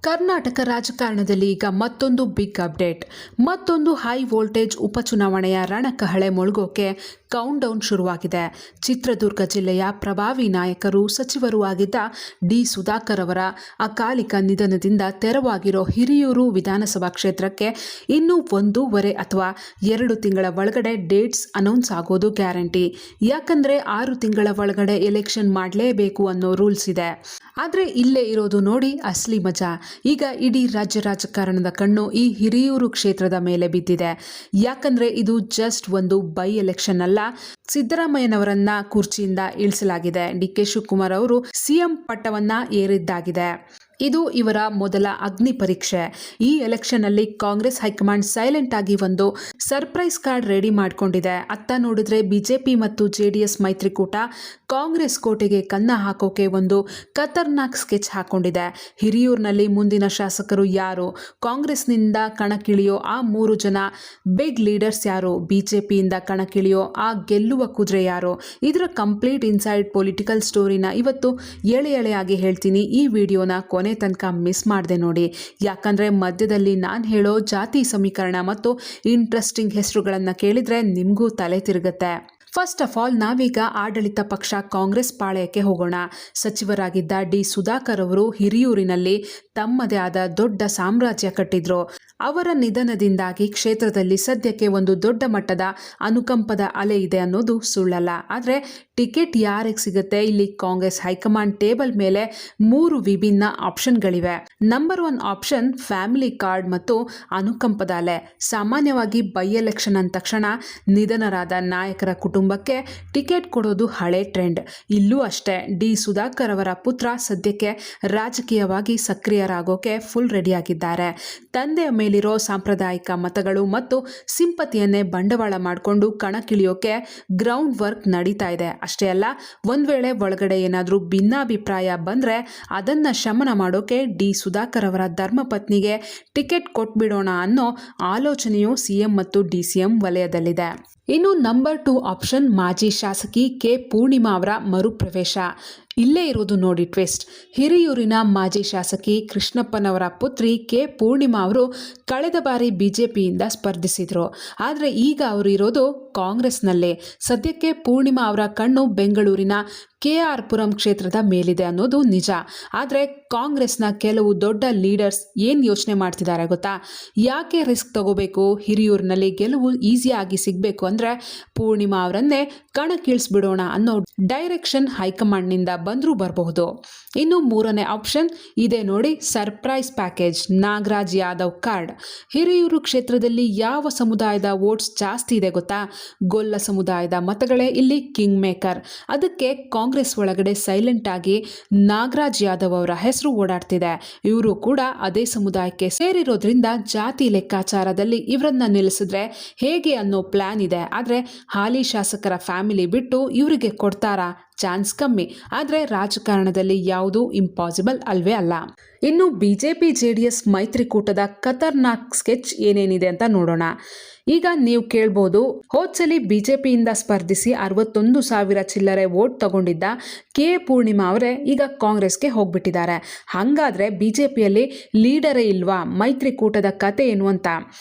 ಕರ್ನಾಟಕ ರಾಜಕಾರಣದಲ್ಲಿ ಈಗ ಮತ್ತೊಂದು ಬಿಗ್ ಅಪ್ಡೇಟ್. ಮತ್ತೊಂದು ಹೈ ವೋಲ್ಟೇಜ್ ಉಪಚುನಾವಣೆಯ ರಣಕಹಳೆ ಮೊಳಗೋಕೆ ಕೌಂಟ್ ಡೌನ್ ಶುರುವಾಗಿದೆ. ಚಿತ್ರದುರ್ಗ ಜಿಲ್ಲೆಯ ಪ್ರಭಾವಿ ನಾಯಕರು, ಸಚಿವರೂ ಆಗಿದ್ದ ಡಿ ಸುಧಾಕರ್ ಅವರ ಅಕಾಲಿಕ ನಿಧನದಿಂದ ತೆರವಾಗಿರೋ ಹಿರಿಯೂರು ವಿಧಾನಸಭಾ ಕ್ಷೇತ್ರಕ್ಕೆ ಇನ್ನೂ 1.5 ಅಥವಾ 2 ತಿಂಗಳ ಒಳಗಡೆ ಡೇಟ್ಸ್ ಅನೌನ್ಸ್ ಆಗೋದು ಗ್ಯಾರಂಟಿ. ಯಾಕಂದ್ರೆ 6 ತಿಂಗಳ ಒಳಗಡೆ ಎಲೆಕ್ಷನ್ ಮಾಡಲೇಬೇಕು ಅನ್ನೋ ರೂಲ್ಸ್ ಇದೆ. ಆದರೆ ಇಲ್ಲೇ ಇರೋದು ನೋಡಿ ಅಸಲಿ ಮಜಾ. ಈಗ ಇಡೀ ರಾಜ್ಯ ರಾಜಕಾರಣದ ಕಣ್ಣು ಈ ಹಿರಿಯೂರು ಕ್ಷೇತ್ರದ ಮೇಲೆ ಬಿದ್ದಿದೆ. ಯಾಕಂದ್ರೆ ಇದು ಜಸ್ಟ್ ಒಂದು ಬೈ ಎಲೆಕ್ಷನ್ ಅಲ್ಲ, ಸಿದ್ದರಾಮಯ್ಯನವರನ್ನ ಕುರ್ಚಿಯಿಂದ ಇಳಿಸಲಾಗಿದೆ. ಡಿ.ಕೆ. ಶಿವಕುಮಾರ್ ಅವರು ಸಿಎಂ ಪಟ್ಟವನ್ನ ಏರಿದ್ದಾಗಿದೆ. ಇದು ಇವರ ಮೊದಲ ಅಗ್ನಿ ಪರೀಕ್ಷೆ. ಈ ಎಲೆಕ್ಷನ್ ಅಲ್ಲಿ ಕಾಂಗ್ರೆಸ್ ಹೈಕಮಾಂಡ್ ಸೈಲೆಂಟ್ ಆಗಿ ಒಂದು ಸರ್ಪ್ರೈಸ್ ಕಾರ್ಡ್ ರೆಡಿ ಮಾಡಿಕೊಂಡಿದೆ. ಅತ್ತ ನೋಡಿದ್ರೆ ಬಿಜೆಪಿ ಮತ್ತು ಜೆಡಿಎಸ್ ಮೈತ್ರಿಕೂಟ ಕಾಂಗ್ರೆಸ್ ಕೋಟೆಗೆ ಕನ್ನ ಹಾಕೋಕೆ ಒಂದು ಖತರ್ನಾಕ್ ಸ್ಕೆಚ್ ಹಾಕೊಂಡಿದೆ. ಹಿರಿಯೂರಿನಲ್ಲಿ ಮುಂದಿನ ಶಾಸಕರು ಯಾರು, ಕಾಂಗ್ರೆಸ್ನಿಂದ ಕಣಕ್ಕಿಳಿಯೋ ಆ 3 ಜನ ಬಿಗ್ ಲೀಡರ್ಸ್ ಯಾರು, ಬಿಜೆಪಿಯಿಂದ ಕಣಕ್ಕಿಳಿಯೋ ಆ ಗೆಲ್ಲುವ ಕುದುರೆ ಯಾರು, ಇದರ ಕಂಪ್ಲೀಟ್ ಇನ್ಸೈಡ್ ಪೊಲಿಟಿಕಲ್ ಸ್ಟೋರಿನ ಇವತ್ತು ಎಳೆಯಾಗಿ ಹೇಳ್ತೀನಿ. ಈ ವಿಡಿಯೋನ ಕೊನೆ ತನಕ ಮಿಸ್ ಮಾಡದೆ ನೋಡಿ. ಯಾಕಂದ್ರೆ ಮಧ್ಯದಲ್ಲಿ ನಾನು ಹೇಳೋ ಜಾತಿ ಸಮೀಕರಣ ಮತ್ತು ಇಂಟ್ರೆಸ್ಟಿಂಗ್ ಹೆಸರುಗಳನ್ನು ಕೇಳಿದ್ರೆ ನಿಮಗೂ ತಲೆ ತಿರುಗುತ್ತೆ. ಫಸ್ಟ್ ಆಫ್ ಆಲ್ ನಾವೀಗ ಆಡಳಿತ ಪಕ್ಷ ಕಾಂಗ್ರೆಸ್ ಪಾಳೆಯಕ್ಕೆ ಹೋಗೋಣ. ಸಚಿವರಾಗಿದ್ದ ಡಿ ಸುಧಾಕರ್ ಅವರು ಹಿರಿಯೂರಿನಲ್ಲಿ ತಮ್ಮದೇ ಆದ ದೊಡ್ಡ ಸಾಮ್ರಾಜ್ಯ ಕಟ್ಟಿದ್ರು. ಅವರ ನಿಧನದಿಂದಾಗಿ ಕ್ಷೇತ್ರದಲ್ಲಿ ಸದ್ಯಕ್ಕೆ ಒಂದು ದೊಡ್ಡ ಮಟ್ಟದ ಅನುಕಂಪದ ಅಲೆ ಇದೆ ಅನ್ನೋದು ಸುಳ್ಳಲ್ಲ. ಆದರೆ ಟಿಕೆಟ್ ಯಾರಿಗೆ ಸಿಗುತ್ತೆ, ಇಲ್ಲಿ ಕಾಂಗ್ರೆಸ್ ಹೈಕಮಾಂಡ್ ಟೇಬಲ್ ಮೇಲೆ 3 ವಿಭಿನ್ನ ಆಪ್ಷನ್ಗಳಿವೆ. ನಂಬರ್ 1 ಆಪ್ಷನ್ ಫ್ಯಾಮಿಲಿ ಕಾರ್ಡ್ ಮತ್ತು ಅನುಕಂಪದ ಅಲೆ. ಸಾಮಾನ್ಯವಾಗಿ ಬೈ ಎಲೆಕ್ಷನ್ ಅಂದ ತಕ್ಷಣ ನಿಧನರಾದ ನಾಯಕರ ಕುಟುಂಬಕ್ಕೆ ಟಿಕೆಟ್ ಕೊಡೋದು ಹಳೆ ಟ್ರೆಂಡ್. ಇಲ್ಲೂ ಅಷ್ಟೇ. ಡಿ ಸುಧಾಕರ್ ಅವರ ಪುತ್ರ ಸದ್ಯಕ್ಕೆ ರಾಜಕೀಯವಾಗಿ ಸಕ್ರಿಯರಾಗೋಕೆ ಫುಲ್ ರೆಡಿಯಾಗಿದ್ದಾರೆ. ತಂದೆಯ ಮೇಲಿರೋ ಸಾಂಪ್ರದಾಯಿಕ ಮತಗಳು ಮತ್ತು ಸಿಂಪತಿಯನ್ನೇ ಬಂಡವಾಳ ಮಾಡಿಕೊಂಡು ಕಣಕ್ಕಿಳಿಯೋಕೆ ಗ್ರೌಂಡ್ ವರ್ಕ್ ನಡೀತಾ ಇದೆ. ಅಷ್ಟೇ ಅಲ್ಲ, ಒಂದ್ ವೇಳೆ ಒಳಗಡೆ ಏನಾದರೂ ಭಿನ್ನಾಭಿಪ್ರಾಯ ಬಂದ್ರೆ ಅದನ್ನ ಶಮನ ಮಾಡೋಕೆ ಡಿ ಸುಧಾಕರ್ ಅವರ ಧರ್ಮಪತ್ನಿಗೆ ಟಿಕೆಟ್ ಕೊಟ್ಬಿಡೋಣ ಅನ್ನೋ ಆಲೋಚನೆಯು ಸಿಎಂ ಮತ್ತು ಡಿಸಿಎಂ ವಲಯದಲ್ಲಿದೆ. ಇನ್ನು ನಂಬರ್ 2 ಆಪ್ಷನ್ ಮಾಜಿ ಶಾಸಕಿ ಕೆ ಪೂರ್ಣಿಮಾ ಅವರ ಮರುಪ್ರವೇಶ. ಇಲ್ಲೇ ಇರೋದು ನೋಡಿ ಟ್ವಿಸ್ಟ್. ಹಿರಿಯೂರಿನ ಮಾಜಿ ಶಾಸಕಿ ಕೃಷ್ಣಪ್ಪನವರ ಪುತ್ರಿ ಕೆ ಪೂರ್ಣಿಮಾ ಅವರು ಕಳೆದ ಬಾರಿ ಬಿಜೆಪಿಯಿಂದ ಸ್ಪರ್ಧಿಸಿದ್ರು. ಆದರೆ ಈಗ ಅವರು ಇರೋದು ಕಾಂಗ್ರೆಸ್ನಲ್ಲೇ. ಸದ್ಯಕ್ಕೆ ಪೂರ್ಣಿಮಾ ಅವರ ಕಣ್ಣು ಬೆಂಗಳೂರಿನ KR ಪುರಂ ಕ್ಷೇತ್ರದ ಮೇಲಿದೆ ಅನ್ನೋದು ನಿಜ. ಆದರೆ ಕಾಂಗ್ರೆಸ್ನ ಕೆಲವು ದೊಡ್ಡ ಲೀಡರ್ಸ್ ಏನು ಯೋಚನೆ ಮಾಡ್ತಿದ್ದಾರೆ ಗೊತ್ತಾ? ಯಾಕೆ ರಿಸ್ಕ್ ತಗೋಬೇಕು, ಹಿರಿಯೂರಿನಲ್ಲಿ ಗೆಲುವು ಈಸಿಯಾಗಿ ಸಿಗಬೇಕು ಅಂದರೆ ಪೂರ್ಣಿಮಾ ಅವರನ್ನೇ ಕಣಕ್ಕಿಳಿಸ್ಬಿಡೋಣ ಅನ್ನೋ ಡೈರೆಕ್ಷನ್ ಹೈಕಮಾಂಡ್ನಿಂದ ಬಂದರೂ ಬರಬಹುದು. ಇನ್ನು 3ನೇ ಆಪ್ಷನ್ ಇದೆ ನೋಡಿ, surprise package Nagaraj Yadav card. Hiriyur ಕ್ಷೇತ್ರದಲ್ಲಿ ಯಾವ ಸಮುದಾಯದ ವೋಟ್ಸ್ ಜಾಸ್ತಿ ಇದೆ ಗೊತ್ತಾ? ಗೊಲ್ಲ ಸಮುದಾಯದ ಮತಗಳೇ ಇಲ್ಲಿ ಕಿಂಗ್ ಮೇಕರ್. ಅದಕ್ಕೆ ಕಾಂಗ್ರೆಸ್ ಒಳಗಡೆ ಸೈಲೆಂಟ್ ಆಗಿ ನಾಗರಾಜ್ ಯಾದವ್ ಅವರ ಹೆಸರು ಓಡಾಡ್ತಿದೆ. ಇವರು ಕೂಡ ಅದೇ ಸಮುದಾಯಕ್ಕೆ ಸೇರಿರೋದ್ರಿಂದ ಜಾತಿ ಲೆಕ್ಕಾಚಾರದಲ್ಲಿ ಇವರನ್ನ ನಿಲ್ಲಿಸಿದ್ರೆ ಹೇಗೆ ಅನ್ನೋ ಪ್ಲಾನ್ ಇದೆ. ಆದರೆ ಹಾಲಿ ಶಾಸಕರ ಫ್ಯಾಮಿಲಿ ಬಿಟ್ಟು ಇವರಿಗೆ ಕೊಡ್ತಾರಾ? ಚಾನ್ಸ್ ಕಮ್ಮಿ. ಆದರೆ ರಾಜಕಾರಣದಲ್ಲಿ ಯಾವುದೂ ಇಂಪಾಸಿಬಲ್ ಅಲ್ವೇ ಅಲ್ಲ. ಇನ್ನು ಬಿಜೆಪಿ ಜೆಡಿಎಸ್ ಮೈತ್ರಿಕೂಟದ ಖತರ್ನಾಕ್ ಸ್ಕೆಚ್ ಏನೇನಿದೆ ಅಂತ ನೋಡೋಣ. ಈಗ ನೀವು ಕೇಳ್ಬೋದು, ಹೋದ್ಸಲಿ ಬಿಜೆಪಿಯಿಂದ ಸ್ಪರ್ಧಿಸಿ 61,000 ಚಿಲ್ಲರೆ ವೋಟ್ ತಗೊಂಡಿದ್ದ ಕೆ ಪೂರ್ಣಿಮಾ ಅವರೇ ಈಗ ಕಾಂಗ್ರೆಸ್ಗೆ ಹೋಗ್ಬಿಟ್ಟಿದ್ದಾರೆ. ಹಾಗಾದ್ರೆ ಬಿಜೆಪಿಯಲ್ಲಿ ಲೀಡರೇ ಇಲ್ವಾ? ಮೈತ್ರಿಕೂಟದ ಕತೆ ಏನು ಅಂತ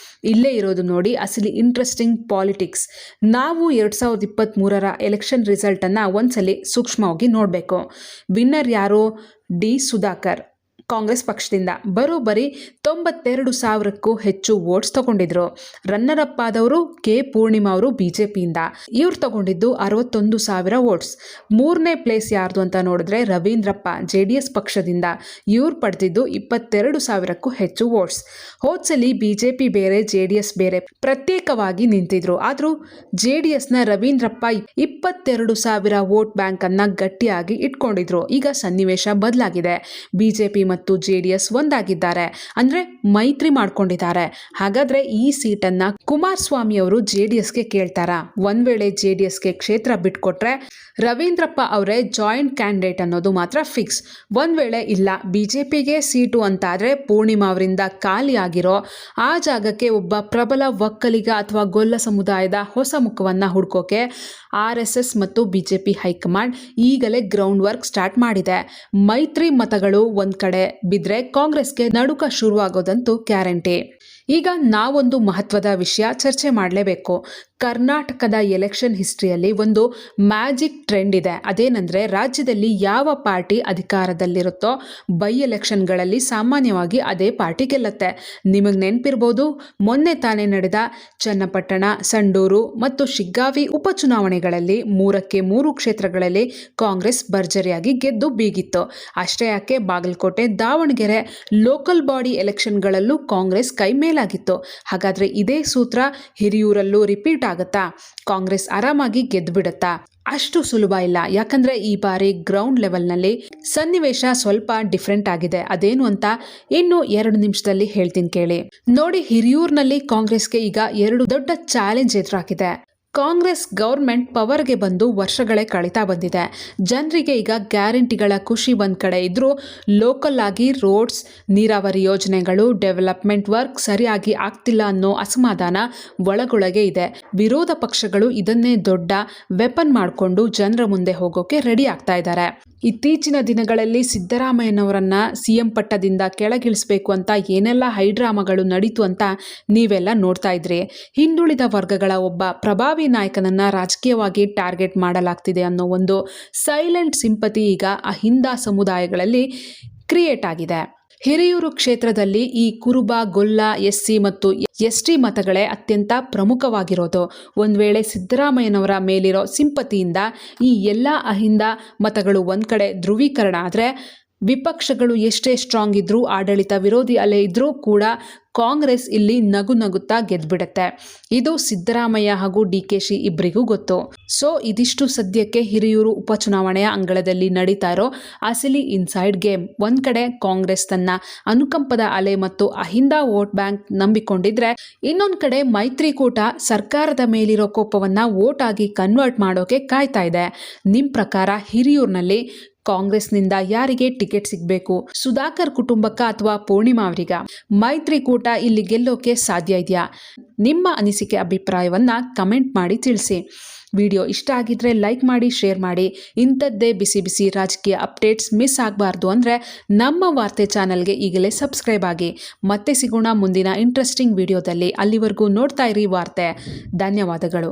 ಇಲ್ಲೇ ಇರೋದು ನೋಡಿ ಅಸಲಿ ಇಂಟ್ರೆಸ್ಟಿಂಗ್ ಪಾಲಿಟಿಕ್ಸ್. ನಾವು 2023ರ ಎಲೆಕ್ಷನ್ ರಿಸಲ್ಟ್ ಅನ್ನ ಒಂದ್ಸಲಿ ಸೂಕ್ಷ್ಮವಾಗಿ ನೋಡಬೇಕು. ವಿನ್ನರ್ ಯಾರು? ಡಿ ಸುಧಾಕರ್ ಕಾಂಗ್ರೆಸ್ ಪಕ್ಷದಿಂದ ಬರೋಬ್ಬರಿ 92,000ಕ್ಕೂ ಹೆಚ್ಚು ವೋಟ್ಸ್ ತಗೊಂಡಿದ್ರು. ರನ್ನರ್ ಅಪ್ ಆದವರು ಕೆ ಪೂರ್ಣಿಮಾ ಅವರು ಬಿಜೆಪಿಯಿಂದ. ಇವ್ರು ತಗೊಂಡಿದ್ದು 61,000 ವೋಟ್ಸ್. 3ನೇ ಪ್ಲೇಸ್ ಯಾರ್ದು ಅಂತ ನೋಡಿದ್ರೆ ರವೀಂದ್ರಪ್ಪ JDS ಪಕ್ಷದಿಂದ. ಇವ್ರು ಪಡೆದಿದ್ದು 22,000ಕ್ಕೂ ಹೆಚ್ಚು ವೋಟ್ಸ್. ಹೋದ್ಸಲಿ ಬಿಜೆಪಿ ಬೇರೆ JDS ಬೇರೆ ಪ್ರತ್ಯೇಕವಾಗಿ ನಿಂತಿದ್ರು. ಆದ್ರೂ JDSನ ರವೀಂದ್ರಪ್ಪ 22,000 ವೋಟ್ ಬ್ಯಾಂಕ್ ಅನ್ನ ಗಟ್ಟಿಯಾಗಿ ಇಟ್ಕೊಂಡಿದ್ರು. ಈಗ ಸನ್ನಿವೇಶ ಬದಲಾಗಿದೆ. ಬಿಜೆಪಿ ಮತ್ತು JDS ಒಂದಾಗಿದ್ದಾರೆ, ಅಂದ್ರೆ ಮೈತ್ರಿ ಮಾಡ್ಕೊಂಡಿದ್ದಾರೆ. ಹಾಗಾದ್ರೆ ಈ ಸೀಟನ್ನ ಕುಮಾರಸ್ವಾಮಿ ಅವರು JDSಗೆ ಕೇಳ್ತಾರಾ? ಒಂದ್ ವೇಳೆ JDSಗೆ ಕ್ಷೇತ್ರ ಬಿಟ್ಕೊಟ್ರೆ ರವೀಂದ್ರಪ್ಪ ಅವರೇ ಜಾಯಿಂಟ್ ಕ್ಯಾಂಡಿಡೇಟ್ ಅನ್ನೋದು ಮಾತ್ರ ಫಿಕ್ಸ್. ಒಂದ್ ವೇಳೆ ಇಲ್ಲ, ಬಿಜೆಪಿಗೆ ಸೀಟು ಅಂತಾದ್ರೆ ಪೂರ್ಣಿಮಾ ಅವರಿಂದ ಖಾಲಿಯಾಗಿರೋ ಆ ಜಾಗಕ್ಕೆ ಒಬ್ಬ ಪ್ರಬಲ ಒಕ್ಕಲಿಗ ಅಥವಾ ಗೊಲ್ಲ ಸಮುದಾಯದ ಹೊಸ ಮುಖವನ್ನ ಹುಡ್ಕೋಕೆ RSS ಮತ್ತು ಬಿಜೆಪಿ ಹೈಕಮಾಂಡ್ ಈಗಲೇ ಗ್ರೌಂಡ್ ವರ್ಕ್ ಸ್ಟಾರ್ಟ್ ಮಾಡಿದೆ. ಮೈತ್ರಿ ಮತಗಳು ಒಂದ್ ಕಡೆ ಬಿದ್ರೆ ಕಾಂಗ್ರೆಸ್ಗೆ ನಡುಕ ಶುರುವಾಗೋದಂತೂ ಗ್ಯಾರಂಟಿ. ಈಗ ನಾವೊಂದು ಮಹತ್ವದ ವಿಷಯ ಚರ್ಚೆ ಮಾಡಲೇಬೇಕು. ಕರ್ನಾಟಕದ ಎಲೆಕ್ಷನ್ ಹಿಸ್ಟ್ರಿಯಲ್ಲಿ ಒಂದು ಮ್ಯಾಜಿಕ್ ಟ್ರೆಂಡ್ ಇದೆ. ಅದೇನೆಂದರೆ, ರಾಜ್ಯದಲ್ಲಿ ಯಾವ ಪಾರ್ಟಿ ಅಧಿಕಾರದಲ್ಲಿರುತ್ತೋ ಬೈ ಎಲೆಕ್ಷನ್ಗಳಲ್ಲಿ ಸಾಮಾನ್ಯವಾಗಿ ಅದೇ ಪಾರ್ಟಿ ಗೆಲ್ಲುತ್ತೆ. ನಿಮಗೆ ನೆನಪಿರ್ಬೋದು, ಮೊನ್ನೆ ತಾನೇ ನಡೆದ ಚನ್ನಪಟ್ಟಣ, ಸಂಡೂರು ಮತ್ತು ಶಿಗ್ಗಾವಿ ಉಪಚುನಾವಣೆಗಳಲ್ಲಿ 3ಕ್ಕೆ 3 ಕ್ಷೇತ್ರಗಳಲ್ಲಿ ಕಾಂಗ್ರೆಸ್ ಭರ್ಜರಿಯಾಗಿ ಗೆದ್ದು ಬೀಗಿತ್ತು. ಅಷ್ಟೇ ಯಾಕೆ, ಬಾಗಲಕೋಟೆ, ದಾವಣಗೆರೆ ಲೋಕಲ್ ಬಾಡಿ ಎಲೆಕ್ಷನ್ಗಳಲ್ಲೂ ಕಾಂಗ್ರೆಸ್ ಕೈ ಮೇಲಾಗಿತ್ತು. ಹಾಗಾದ್ರೆ ಇದೇ ಸೂತ್ರ ಹಿರಿಯೂರಲ್ಲೂ ರಿಪೀಟ್ ಆಗುತ್ತಾ? ಕಾಂಗ್ರೆಸ್ ಆರಾಮಾಗಿ ಗೆದ್ದು ಬಿಡುತ್ತಾ? ಅಷ್ಟು ಸುಲಭ ಇಲ್ಲ. ಯಾಕಂದ್ರೆ ಈ ಬಾರಿ ಗ್ರೌಂಡ್ ಲೆವೆಲ್ನಲ್ಲಿ ಸನ್ನಿವೇಶ ಸ್ವಲ್ಪ ಡಿಫ್ರೆಂಟ್ ಆಗಿದೆ. ಅದೇನು ಅಂತ ಇನ್ನು 2 ನಿಮಿಷದಲ್ಲಿ ಹೇಳ್ತೀನಿ ಕೇಳಿ. ನೋಡಿ, ಹಿರಿಯೂರಿನಲ್ಲಿ ಕಾಂಗ್ರೆಸ್ಗೆ ಈಗ 2 ದೊಡ್ಡ ಚಾಲೆಂಜ್ ಎದುರಾಗಿದೆ. ಕಾಂಗ್ರೆಸ್ ಗೌರ್ಮೆಂಟ್ ಪವರ್ಗೆ ಬಂದು ವರ್ಷಗಳೇ ಕಳೀತಾ ಬಂದಿದೆ. ಜನರಿಗೆ ಈಗ ಗ್ಯಾರಂಟಿಗಳ ಖುಷಿ ಒಂದ್ ಕಡೆ ಇದ್ರೂ ಲೋಕಲ್ ಆಗಿ ರೋಡ್ಸ್, ನೀರಾವರಿ ಯೋಜನೆಗಳು, ಡೆವಲಪ್ಮೆಂಟ್ ವರ್ಕ್ ಸರಿಯಾಗಿ ಆಗ್ತಿಲ್ಲ ಅನ್ನೋ ಅಸಮಾಧಾನ ಒಳಗೊಳಗೆ ಇದೆ. ವಿರೋಧ ಪಕ್ಷಗಳು ಇದನ್ನೇ ದೊಡ್ಡ ವೆಪನ್ ಮಾಡಿಕೊಂಡು ಜನರ ಮುಂದೆ ಹೋಗೋಕೆ ರೆಡಿ ಆಗ್ತಾ ಇದ್ದಾರೆ. ಇತ್ತೀಚಿನ ದಿನಗಳಲ್ಲಿ ಸಿದ್ದರಾಮಯ್ಯನವರನ್ನ ಸಿಎಂ ಪಟ್ಟದಿಂದ ಕೆಳಗಿಳಿಸಬೇಕು ಅಂತ ಏನೆಲ್ಲ ಹೈಡ್ರಾಮಾಗಳು ನಡೀತು ಅಂತ ನೀವೆಲ್ಲ ನೋಡ್ತಾ ಇದ್ರಿ. ಹಿಂದುಳಿದ ವರ್ಗಗಳ ಒಬ್ಬ ಪ್ರಭಾವಿ ನಾಯಕನನ್ನ ರಾಜಕೀಯವಾಗಿ ಟಾರ್ಗೆಟ್ ಮಾಡಲಾಗ್ತಿದೆ ಅನ್ನೋ ಒಂದು ಸೈಲೆಂಟ್ ಸಿಂಪತಿ ಈಗ ಅಹಿಂದ ಸಮುದಾಯಗಳಲ್ಲಿ ಕ್ರಿಯೇಟ್ ಆಗಿದೆ. ಹಿರಿಯೂರು ಕ್ಷೇತ್ರದಲ್ಲಿ ಈ ಕುರುಬ, ಗೊಲ್ಲ, SC ಮತ್ತು ST ಮತಗಳೇ ಅತ್ಯಂತ ಪ್ರಮುಖವಾಗಿರೋದು. ಒಂದ್ ವೇಳೆ ಸಿದ್ದರಾಮಯ್ಯನವರ ಮೇಲಿರೋ ಸಿಂಪತಿಯಿಂದ ಈ ಎಲ್ಲ ಅಹಿಂದ ಮತಗಳು ಒಂದ್ ಕಡೆ ಧ್ರುವೀಕರಣ ಆದರೆ, ವಿಪಕ್ಷಗಳು ಎಷ್ಟೇ ಸ್ಟ್ರಾಂಗ್ ಇದ್ರೂ, ಆಡಳಿತ ವಿರೋಧಿ ಅಲೆ ಇದ್ರೂ ಕೂಡ ಕಾಂಗ್ರೆಸ್ ಇಲ್ಲಿ ನಗುತ್ತಾ ಗೆದ್ಬಿಡುತ್ತೆ. ಇದು ಸಿದ್ದರಾಮಯ್ಯ ಹಾಗೂ DKC ಇಬ್ಬರಿಗೂ ಗೊತ್ತು. ಸೊ ಇದಿಷ್ಟು ಸದ್ಯಕ್ಕೆ ಹಿರಿಯೂರು ಉಪಚುನಾವಣೆಯ ಅಂಗಳದಲ್ಲಿ ನಡೀತಾ ಇರೋ ಅಸಲಿ ಇನ್ಸೈಡ್ ಗೇಮ್. ಒಂದ್ ಕಡೆ ಕಾಂಗ್ರೆಸ್ ತನ್ನ ಅನುಕಂಪದ ಅಲೆ ಮತ್ತು ಅಹಿಂದ ವೋಟ್ ಬ್ಯಾಂಕ್ ನಂಬಿಕೊಂಡಿದ್ರೆ, ಇನ್ನೊಂದ್ ಕಡೆ ಮೈತ್ರಿಕೂಟ ಸರ್ಕಾರದ ಮೇಲಿರೋ ಕೋಪವನ್ನ ವೋಟ್ ಆಗಿ ಕನ್ವರ್ಟ್ ಮಾಡೋಕೆ ಕಾಯ್ತಾ ಇದೆ. ನಿಮ್ ಪ್ರಕಾರ ಹಿರಿಯೂರಿನಲ್ಲಿ ಕಾಂಗ್ರೆಸ್ನಿಂದ ಯಾರಿಗೆ ಟಿಕೆಟ್ ಸಿಗಬೇಕು? ಸುಧಾಕರ್ ಕುಟುಂಬಕ್ಕ ಅಥವಾ ಪೂರ್ಣಿಮಾ ಅವರಿಗ? ಮೈತ್ರಿಕೂಟ ಇಲ್ಲಿ ಗೆಲ್ಲೋಕೆ ಸಾಧ್ಯ ಇದೆಯಾ? ನಿಮ್ಮ ಅನಿಸಿಕೆ, ಅಭಿಪ್ರಾಯವನ್ನ ಕಮೆಂಟ್ ಮಾಡಿ ತಿಳಿಸಿ. ವಿಡಿಯೋ ಇಷ್ಟ ಆಗಿದ್ರೆ ಲೈಕ್ ಮಾಡಿ, ಶೇರ್ ಮಾಡಿ. ಇಂಥದ್ದೇ ಬಿಸಿ ಬಿಸಿ ರಾಜಕೀಯ ಅಪ್ಡೇಟ್ಸ್ ಮಿಸ್ ಆಗಬಾರ್ದು ಅಂದರೆ ನಮ್ಮ ವಾರ್ತೆ ಚಾನಲ್ಗೆ ಈಗಲೇ ಸಬ್ಸ್ಕ್ರೈಬ್ ಆಗಿ. ಮತ್ತೆ ಸಿಗೋಣ ಮುಂದಿನ ಇಂಟ್ರೆಸ್ಟಿಂಗ್ ವಿಡಿಯೋದಲ್ಲಿ. ಅಲ್ಲಿವರೆಗೂ ನೋಡ್ತಾ ಇರಿ ವಾರ್ತೆ. ಧನ್ಯವಾದಗಳು.